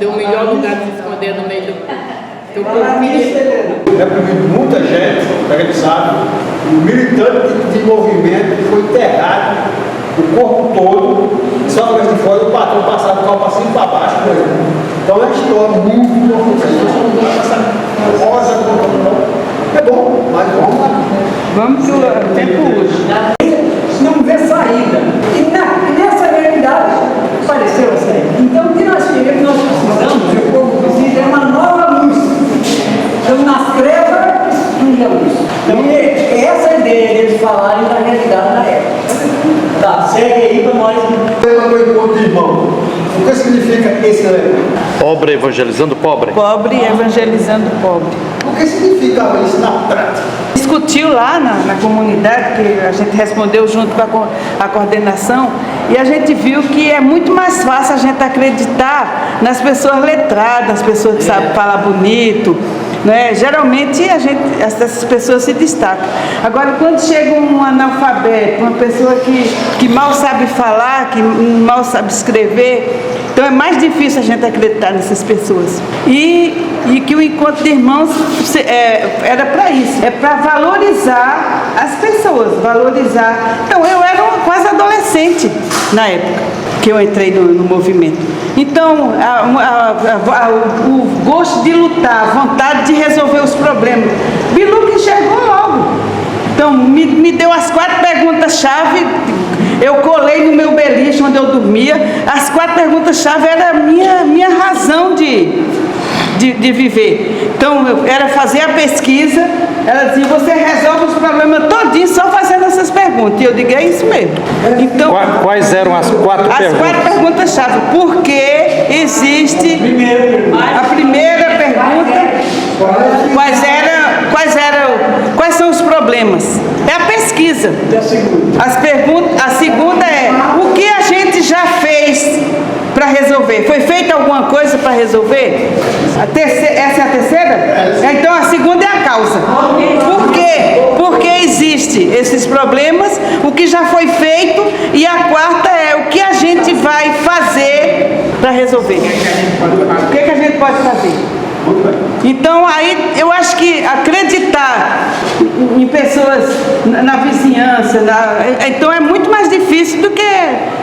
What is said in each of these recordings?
esconder, o melhor lugar de se esconder no meio do povo. É porque muita gente, a gente sabe, o militante de movimento foi enterrado, o corpo todo, só que de fora o patrão passava o carro para cima e para baixo. Então é uma história muito rosa. É bom, mas vamos lá. Vamos que o tempo hoje. Não vê saída. E nessa realidade apareceu a saída. Então o que nós queremos, nós precisamos, e o povo precisa, é uma nova luz. Então nas trevas surge a luz. Então essa é a ideia deles falarem da realidade da época. Tá, segue aí para nós. Tema do encontro de irmão. O que significa esse elemento? Pobre evangelizando pobre. Pobre evangelizando pobre. O que significa isso na prática? Discutiu lá na comunidade, que a gente respondeu junto com a coordenação, e a gente viu que é muito mais fácil a gente acreditar nas pessoas letradas, nas pessoas que sabem falar bonito, né? Geralmente essas pessoas se destacam. Agora, quando chega um analfabeto, uma pessoa que mal sabe falar, que mal sabe escrever, então é mais difícil a gente acreditar nessas pessoas. E que o encontro de irmãos era para isso, é para valorizar as pessoas, valorizar. Então eu era quase adolescente na época que eu entrei no movimento. Então o gosto de lutar, a vontade de resolver os problemas, Bilu que enxergou logo. Então me deu as 4 perguntas-chave. Eu colei no meu beliche onde eu dormia. As 4 perguntas-chave eram a minha razão de viver. Então, era fazer a pesquisa. Ela dizia, você resolve os problemas todinhos só fazendo essas perguntas. E eu digo, é isso mesmo. Então, Quais eram as 4 perguntas? As 4 perguntas-chave. Por que existe... A primeira pergunta, quais são os problemas? É a pesquisa. A segunda é, o que a gente já fez para resolver? Foi feita alguma coisa para resolver? Essa é a terceira? Então a segunda é a causa. Por quê? Porque existem esses problemas, o que já foi feito, e a quarta é o que a gente vai fazer para resolver. O que a gente pode fazer? Então aí eu acho que acreditar em pessoas na vizinhança, então é muito mais difícil do que...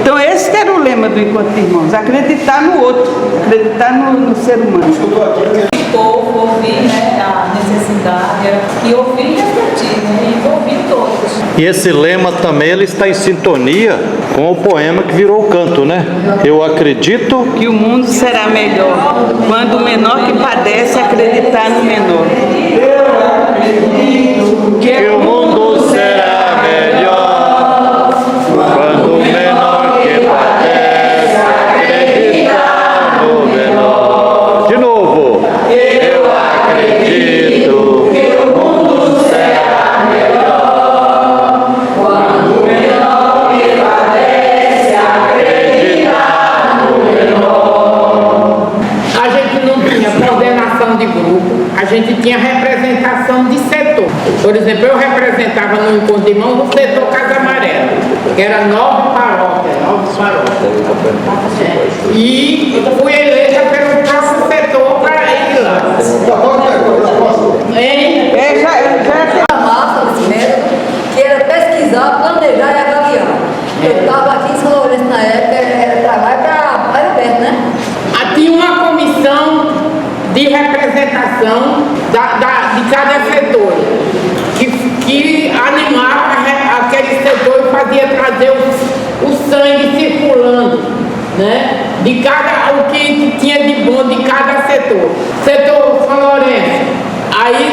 Então esse era o lema do Encontro de Irmãos, acreditar no outro, acreditar no ser humano. O povo ouvir, né, a necessidade e ouvir e refletir, né, e ouvir todos. E esse lema também ele está em sintonia com o poema que virou o canto, né? Eu acredito que o mundo será melhor quando o menor que padece acreditar no menor. Eu acredito que o mundo será melhor quando o menor que padece acreditar no menor. De novo. Eu acredito que o mundo será melhor quando o menor que padece acreditar no menor. A gente não tinha coordenação de grupo, a gente tinha representação de setor. Por exemplo, eu representava no Encontro de Irmãos o setor Casa Amarela, que era 9 paróquias. E fui eleita pelo próximo setor para ir lá. Massa desse método, que era pesquisar, planejar e avaliar. Eu estava aqui em São Lourenço na época, era trabalho para aberto, né? Tinha uma comissão de representação de cada setor, que animava aquele setor e fazia trazer o sangue circulando, né? O que tinha de bom de cada setor. Setor São Lourenço. Aí,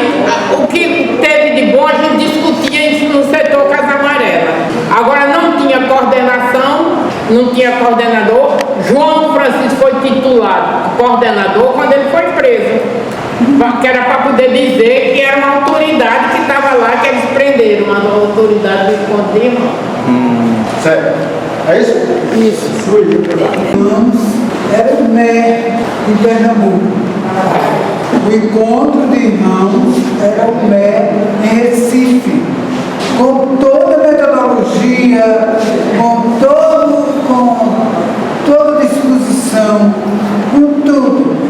o que teve de bom, a gente discutia isso no setor Casa Amarela. Agora, não tinha coordenação, não tinha coordenador. João Francisco foi titulado coordenador quando ele foi preso. Que era para poder dizer que era uma autoridade que estava lá, que eles prenderam, uma autoridade do Encontro de Irmãos. Certo. É isso? Isso. Irmãos, era o MER em Pernambuco. O Encontro de Irmãos era o MER em Recife. Com toda a metodologia, com toda a disposição, com tudo.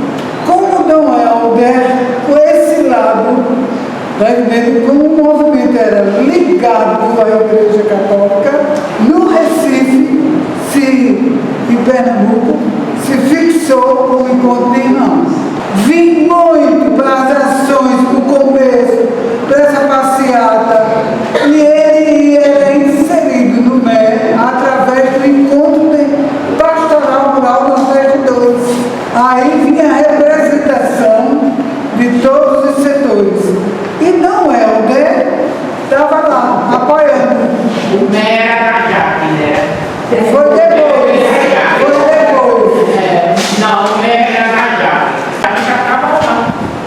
Está entendendo como o movimento era ligado à Igreja Católica, no Recife, em Pernambuco, se fixou como encontro de irmãos. Vim muito para as ações, para o começo, para essa passeata, e ele era inserido no MER através do encontro de pastoral rural dos 32. Aí vinha a representação de todos os setores. E não Helder estava lá, apoiando. O MER era da Jaque, né? Foi depois. Não, o MER era da Jaque. A Jaque já estava lá.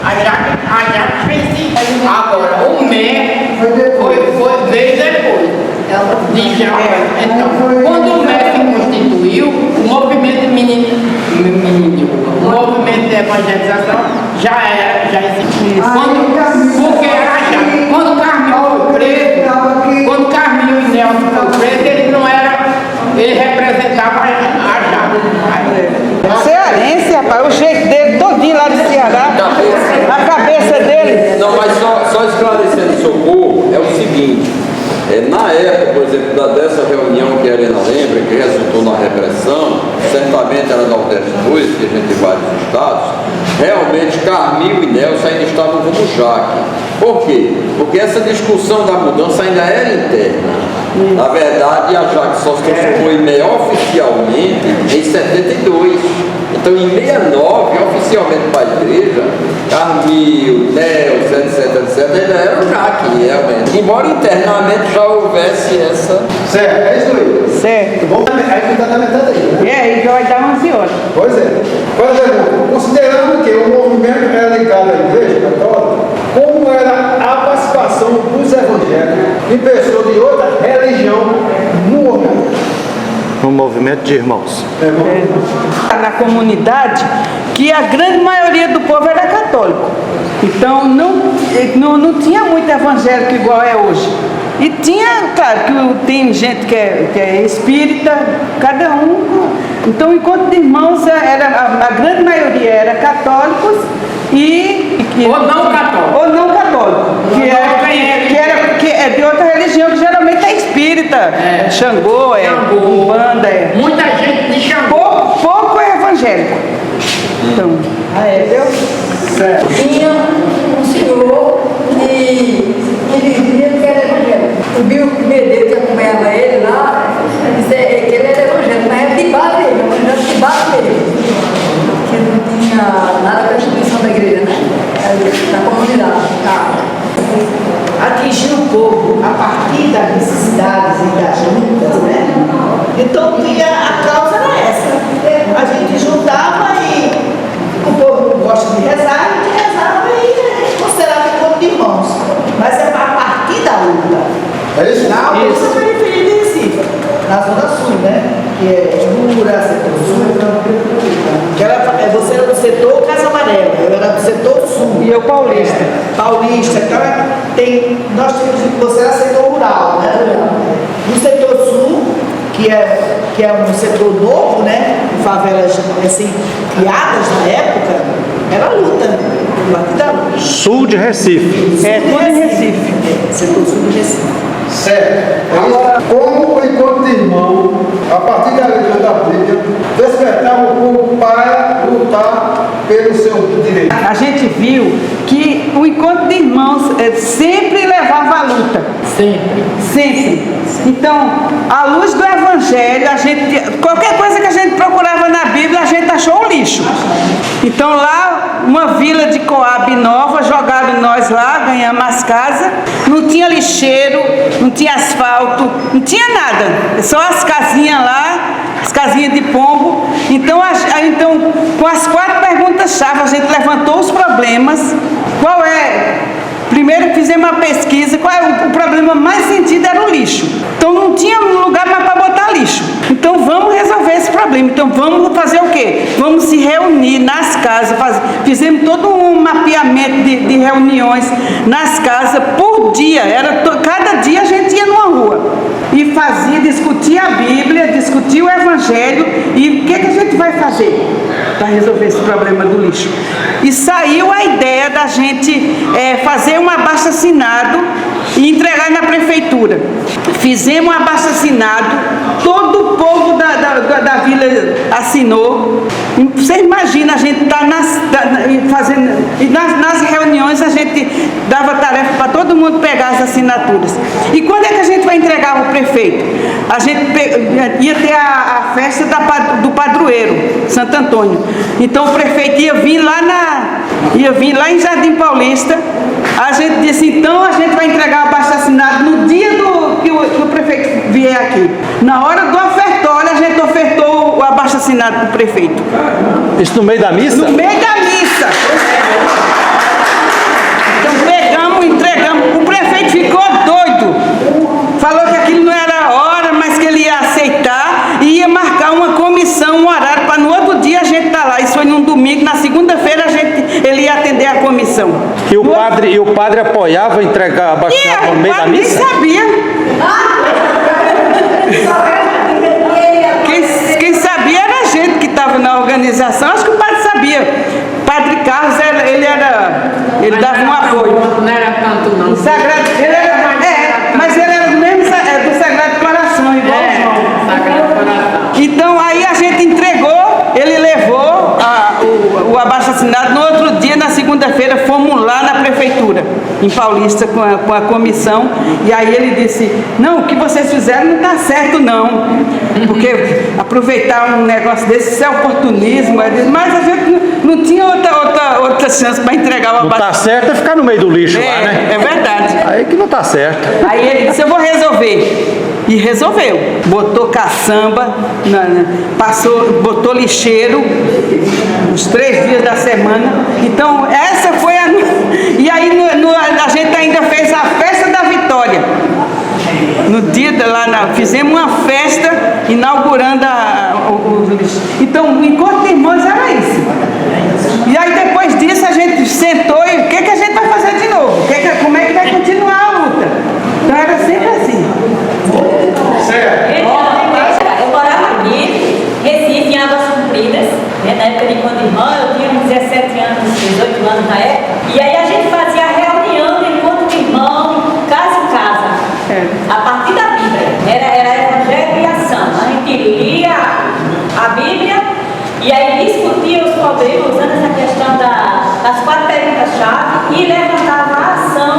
A Jaque fez isso. Agora, o MER veio depois. De Jaque. Então, quando o MER se constituiu, o movimento o movimento de evangelização já existia. Porque era Jaque. Quando Carminho e Nelson foram presos, ele não era. Ele representava a Jaque. Cearense, rapaz, o jeito dele todinho lá de Ceará, a cabeça dele. Não, mas só esclarecendo, Socorro, é o seguinte, na época, por exemplo, dessa reunião que a Helena lembra, que resultou na repressão, certamente era Nordeste 2, que a gente tem vários estados, realmente Carminho e Nelson ainda estavam como Jaque. Por quê? Porque essa discussão da mudança ainda era interna. Na verdade, a Jaque só se transformou em MER oficialmente em 72. Então, em 69, oficialmente para a igreja, Carmil, Nelson, etc, ainda era o Jaque, realmente. Embora internamente já houvesse essa... Certo, é isso aí. Certo. Bom, aí está na metade aí, né? E aí, já vai dar 11 horas. Pois é. Por exemplo, considerando que o movimento era ligado à Igreja Católica, como era a participação dos evangélicos e pessoas de outra religião no movimento? No movimento de irmãos. Na comunidade, que a grande maioria do povo era católico. Então não tinha muito evangélico igual é hoje. E tinha, claro, que tem gente que é espírita, cada um. Então, enquanto de irmãos, a grande maioria era católicos Ou não católico. Ou não católico. Que é de outra religião, que geralmente é espírita. Xangô, Umbanda. Muita gente de Xangô. Pouco é evangélico. Então, entendeu? Certo. Tinha um senhor que dizia que era evangélico. O Bill Medeiros, que acompanhava ele lá, disse que ele era evangélico, mas era de base dele, evangélico de base dele. Que não tinha nada com a instituição da igreja, né? Da comunidade. Tá. Atingir o povo a partir das necessidades e das lutas, né? Então, a causa era essa. A gente juntava e o povo gosta de rezar, a gente rezava e considerava encontro de irmãos. Mas é a partir da luta. É isso? Na nossa periferia de Recife, na Zona Sul, né? Que é Jura, Setor Sul. Você era do setor Casa Amarela, eu era do setor Sul. E eu paulista. Paulista, então nós temos, você era setor rural, né? No setor sul, que é um setor novo, né? Favelas assim, criadas na época, era luta, batida luta. Sul de Recife. Tudo em Recife. Setor sul de Recife. Certo. Agora, como o encontro de irmão, a partir da leitura da Bíblia, despertava o povo para lutar pelo seu direito. A gente viu que o encontro de irmãos sempre levava a luta. Sempre. Então, à luz do Evangelho, qualquer coisa que a gente procurava na Bíblia, a gente achou um lixo. Então lá, uma vila de Coab nova, jogaram nós lá, ganhamos as casas, não tinha lixeiro, não tinha asfalto, não tinha nada, só as casinhas lá, as casinhas de pombo. Então, com as 4 perguntas-chave, a gente levantou os problemas. Qual é? Primeiro fizemos uma pesquisa, qual é o problema mais sentido era o lixo. Então não tinha lugar mais para botar lixo. Então vamos resolver esse problema. Então vamos fazer o quê? Vamos se reunir nas casas. Fizemos todo um mapeamento de reuniões nas casas por dia. Cada dia a gente ia numa rua e discutia a Bíblia, discutia o Evangelho e o que a gente vai fazer para resolver esse problema do lixo. E saiu a ideia da gente fazer um abaixo-assinado e entregar na prefeitura. Fizemos um abaixo-assinado, todo o povo da vila assinou. Você imagina, a gente está fazendo, e nas reuniões a gente dava tarefa para todo mundo pegar as assinaturas. E quando é que a gente vai entregar ao prefeito? A gente ia ter a festa do padroeiro, Santo Antônio. Então o prefeito ia vir lá em Jardim Paulista. A gente disse, então a gente vai entregar o abaixo-assinado no dia que o prefeito vier aqui. Na hora do ofertório, a gente ofertou o abaixo-assinado para o prefeito. Isso no meio da missa? No meio da missa. Então entregamos. O prefeito ficou doido. Falou que aquilo não era a hora, mas que ele ia aceitar e ia marcar uma comissão, um horário, para no outro dia a gente estar lá. Isso foi num domingo, na segunda-feira ele ia atender a comissão. E o padre apoiava entregar abaixo-assinado no meio da missa? Nem sabia. Quem sabia era a gente que estava na organização. Acho que o padre sabia. Padre Carlos, ele dava um apoio. Não era tanto, não. O Sagrado, mas ele era do mesmo do Sagrado Coração, igual o João. Sagrado Coração. Então aí a gente entregou, ele levou o abaixo-assinado. No outro dia, na segunda-feira, fomos lá na prefeitura, em Paulista, com a comissão. E aí ele disse, não, o que vocês fizeram não está certo não, porque aproveitar um negócio desse, isso é oportunismo. Mas a gente não tinha outra chance para entregar o abaixo-assinado. Não está certo é ficar no meio do lixo lá, né? É verdade. Aí que não está certo. Aí ele disse, eu vou resolver. E resolveu. Botou caçamba, botou lixeiro, os 3 dias da semana. Então, essa foi a... E aí a gente ainda fez a festa da vitória. No dia fizemos uma festa inaugurando o lixo. Então, o encontro de irmãos era isso. E aí depois disso a gente sentou e o que a gente vai fazer de novo? Como é que vai continuar a luta? Então era sempre assim. Eu morava aqui, Recife, em Águas Compridas, na época de encontro de irmão, eu tinha uns 17 anos, 18 anos na época, e aí a gente fazia a reunião do encontro de irmão, casa em casa, a partir da Bíblia. Era Evangelho e ação. A gente lia a Bíblia e aí discutia os problemas usando essa questão das 4 perguntas-chave e levantava a ação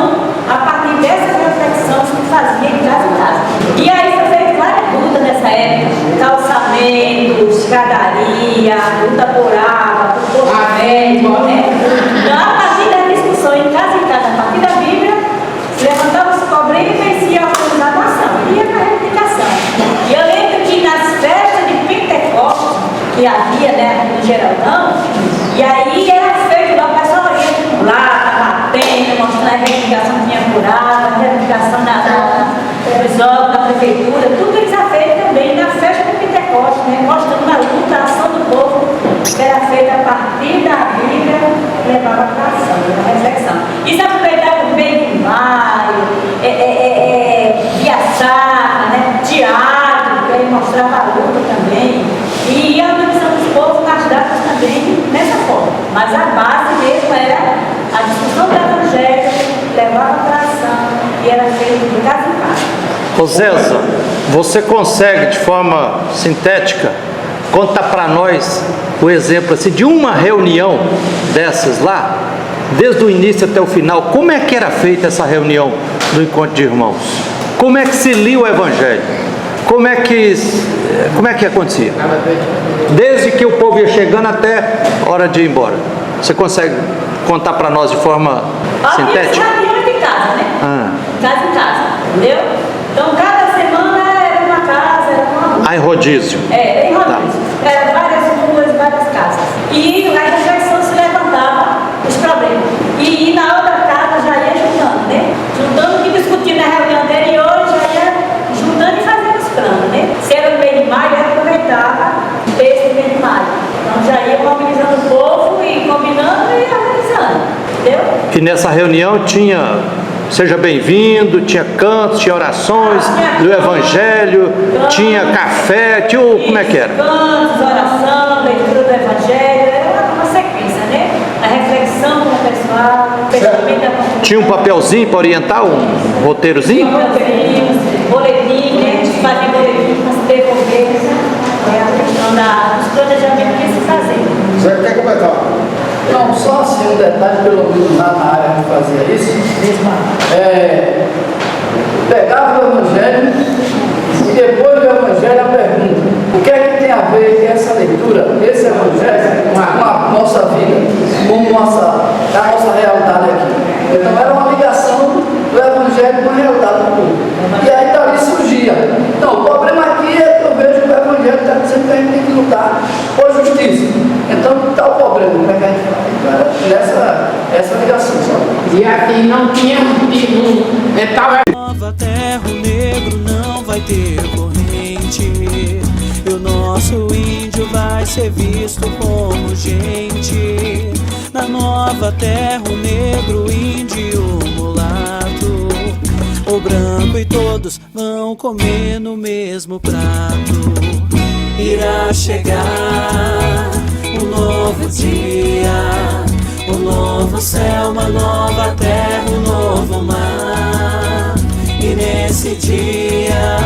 a partir dessas reflexões que fazia em casa. E aí foi feito várias lutas nessa época, calçamento, escadaria, luta por água, por posto médico, né? Então, a partir da discussão em casa, a partir da Bíblia, se levantava os problemas e vencia a organização da ação, ia para a reivindicação. E eu lembro que nas festas de Pentecostes, que havia, né, no Geraldão, e aí era feito lá, o pessoal ia lá, batendo, mostrando a reivindicação que tinha curado, a reivindicação dos órgãos da prefeitura, tudo isso era feito também na festa de Pentecostes, né, mostrando a luta, a ação do povo, que era feita a partir da Bíblia, que levava para a ação, a reflexão. Isso aproveitava o bem de maio, via sacra, né, teatro, que aí mostrava a luta também, e a organização dos povos nas datas também dessa forma. Mas a base mesmo era a discussão do Evangelho, levava para a ação e era feito de casa em casa. Ô Zéza, você consegue de forma sintética contar para nós o exemplo assim, de uma reunião dessas lá, desde o início até o final? Como é que era feita essa reunião do encontro de irmãos? Como é que se lia o Evangelho? Como é que acontecia? Desde que o povo ia chegando até a hora de ir embora. Você consegue contar para nós de forma sintética? Reunião de casa, né? Casa em casa, entendeu? Então cada semana era uma casa, era uma... Em rodízio. Em rodízio. Tá. Era várias ruas, várias casas. E a reflexão se levantava os problemas. E na outra casa já ia juntando, né? Juntando o que discutia na reunião anterior, já ia juntando e fazendo os planos, né? Se era no mês de maio, aproveitava esse mês de maio. Então já ia mobilizando o povo e combinando e organizando, entendeu? E nessa reunião tinha seja bem-vindo, tinha cantos, tinha orações do Evangelho, tinha café, tinha como é que era? Cantos, oração, leitura do Evangelho, era uma sequência, né? A reflexão com o pessoal, o fechamento da comunidade. Tinha um papelzinho para orientar, um roteirozinho? Boletim, né? A gente fazia boletim para se devolver, a questão dos planejamentos que se fazia. Você quer comentar? Não, só assim um detalhe, pelo menos na área que fazia isso, pegava o Evangelho e depois do Evangelho a pergunta: o que é que tem a ver essa leitura, esse Evangelho com a nossa vida, com a nossa realidade aqui? Então era uma ligação do Evangelho com a realidade do povo. E aí dali surgia. Então o problema aqui é que eu vejo que o Evangelho está dizendo que a gente tem que lutar por justiça. Então está o problema, como é que a gente faz? Então, essa ligação, sabe? E assim não tinha estava Nova terra, o negro não vai ter corrente, e o nosso índio vai ser visto como gente. Na nova terra, o negro, o índio, o mulato, o branco e todos vão comer no mesmo prato. Irá chegar um novo dia, um novo céu, uma nova terra, um novo mar. E nesse dia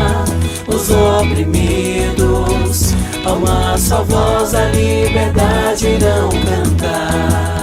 os oprimidos, a uma só voz da liberdade irão cantar.